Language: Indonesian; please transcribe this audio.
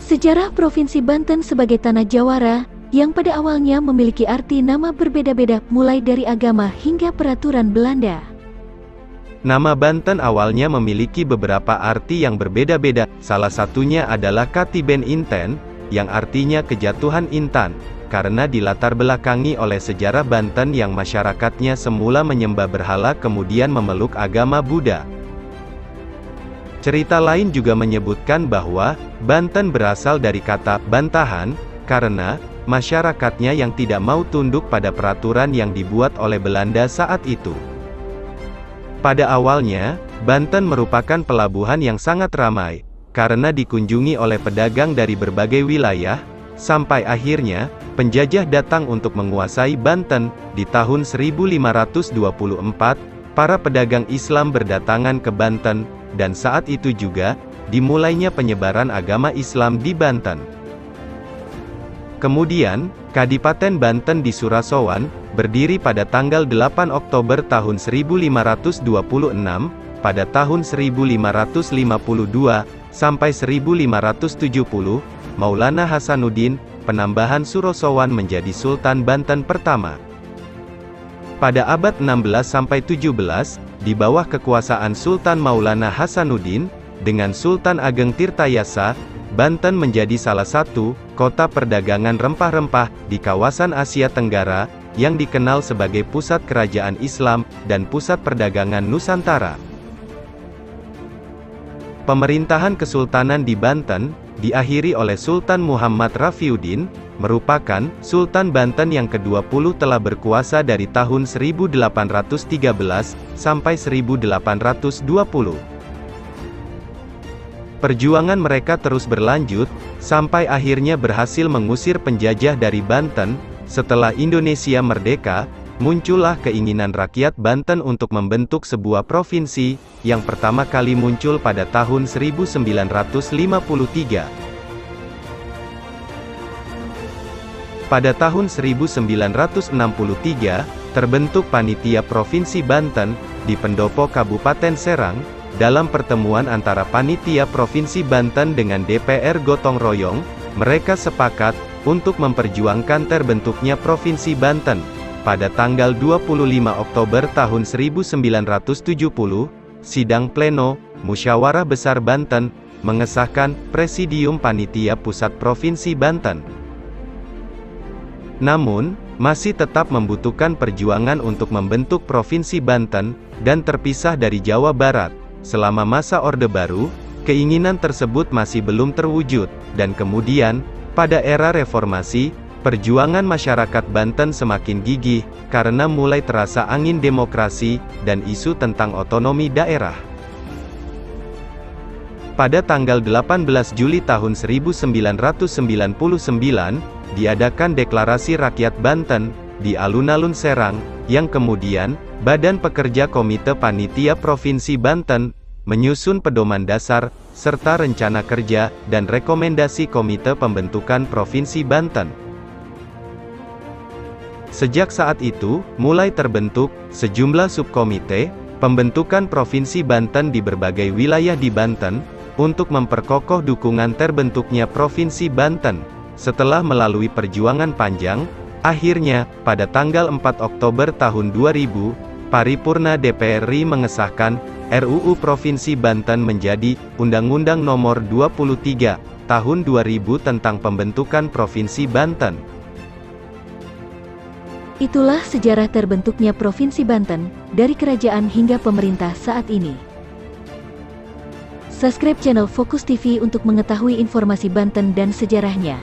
Sejarah Provinsi Banten sebagai tanah jawara, yang pada awalnya memiliki arti nama berbeda-beda mulai dari agama hingga peraturan Belanda. Nama Banten awalnya memiliki beberapa arti yang berbeda-beda, salah satunya adalah Katiben Inten, yang artinya kejatuhan intan, karena dilatar belakangi oleh sejarah Banten yang masyarakatnya semula menyembah berhala kemudian memeluk agama Buddha. Cerita lain juga menyebutkan bahwa Banten berasal dari kata bantahan, karena masyarakatnya yang tidak mau tunduk pada peraturan yang dibuat oleh Belanda saat itu. Pada awalnya, Banten merupakan pelabuhan yang sangat ramai, karena dikunjungi oleh pedagang dari berbagai wilayah, sampai akhirnya, penjajah datang untuk menguasai Banten. Di tahun 1524, para pedagang Islam berdatangan ke Banten, dan saat itu juga, dimulainya penyebaran agama Islam di Banten. Kemudian, Kadipaten Banten di Surasowan, berdiri pada tanggal 8 Oktober tahun 1526, pada tahun 1552, sampai 1570, Maulana Hasanuddin, penambahan Surasowan menjadi Sultan Banten pertama. Pada abad 16-17, di bawah kekuasaan Sultan Maulana Hasanuddin, dengan Sultan Ageng Tirtayasa, Banten menjadi salah satu kota perdagangan rempah-rempah di kawasan Asia Tenggara, yang dikenal sebagai pusat kerajaan Islam dan pusat perdagangan Nusantara. Pemerintahan Kesultanan di Banten diakhiri oleh Sultan Muhammad Rafiuddin, merupakan Sultan Banten yang ke-20 telah berkuasa dari tahun 1813 sampai 1820. Perjuangan mereka terus berlanjut, sampai akhirnya berhasil mengusir penjajah dari Banten. Setelah Indonesia merdeka, muncullah keinginan rakyat Banten untuk membentuk sebuah provinsi, yang pertama kali muncul pada tahun 1953. Pada tahun 1963, terbentuk Panitia Provinsi Banten, di pendopo Kabupaten Serang, dalam pertemuan antara Panitia Provinsi Banten dengan DPR gotong royong, mereka sepakat untuk memperjuangkan terbentuknya Provinsi Banten. Pada tanggal 25 Oktober tahun 1970, sidang pleno, Musyawarah Besar Banten, mengesahkan Presidium Panitia Pusat Provinsi Banten. Namun, masih tetap membutuhkan perjuangan untuk membentuk Provinsi Banten, dan terpisah dari Jawa Barat. Selama masa Orde Baru, keinginan tersebut masih belum terwujud, dan kemudian, pada era reformasi, perjuangan masyarakat Banten semakin gigih, karena mulai terasa angin demokrasi, dan isu tentang otonomi daerah. Pada tanggal 18 Juli tahun 1999, diadakan Deklarasi Rakyat Banten, di alun-alun Serang, yang kemudian, Badan Pekerja Komite Panitia Provinsi Banten, menyusun pedoman dasar, serta rencana kerja, dan rekomendasi Komite Pembentukan Provinsi Banten. Sejak saat itu, mulai terbentuk sejumlah subkomite pembentukan Provinsi Banten di berbagai wilayah di Banten, untuk memperkokoh dukungan terbentuknya Provinsi Banten. Setelah melalui perjuangan panjang, akhirnya, pada tanggal 4 Oktober tahun 2000, Paripurna DPR RI mengesahkan RUU Provinsi Banten menjadi Undang-Undang Nomor 23 Tahun 2000 tentang Pembentukan Provinsi Banten. Itulah sejarah terbentuknya Provinsi Banten, dari kerajaan hingga pemerintah saat ini. Subscribe channel Fokus TV untuk mengetahui informasi Banten dan sejarahnya.